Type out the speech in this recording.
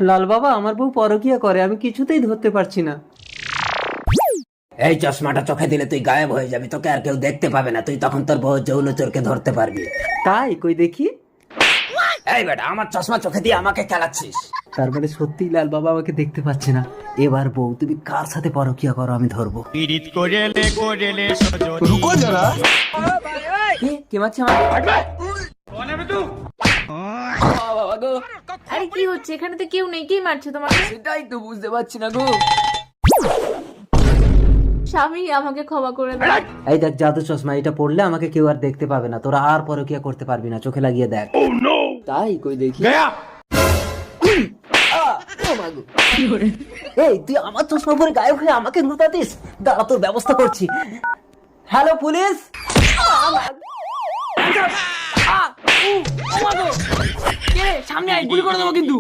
লাল বাবা, আমার বউ পরকিয়া করে, আমি কিছুতেই ধরতে পারছি না। এই চশমাটা চোখে দিলে তুই গায়েব হয়ে যাবি, তোকে আর কেউ দেখতে পাবে না, তুই তখন তোর বউ যৌন চোরকে ধরতে পারবি। তাই কই দেখি। এই বেটা, আমার চশমা চোখে দিয়ে আমাকে খেলাচ্ছিস? তার মানে সত্যি লাল বাবা আমাকে দেখতে পাচ্ছে না। এবার বউ, তুমি কার সাথে পরকিয়া করো আমি ধরবো। रुको जरा। কে মারছে আমাকে? আরে কি হচ্ছে এখানে? তো কেউ নেই, কে মারছে তোমাকে? সেটাই তো বুঝতে পারছি না গো। স্বামী, আমাকে ক্ষমা করে দাও। এই দেখ জাদু চশমা, এটা পড়লে আমাকে কেউ আর দেখতে পাবে না, তোরা আর পরকিয়া করতে পারবি না, চোখে লাগিয়ে দেখ। তাই কই দেখি। এই তুই আমার চশমা পরে গায়েব হয়ে আমাকে লুটাতিস, দাঁড়া তোর ব্যবস্থা করছি। Hello police. সামনে আয়, গুলি করে দেবো কিন্তু।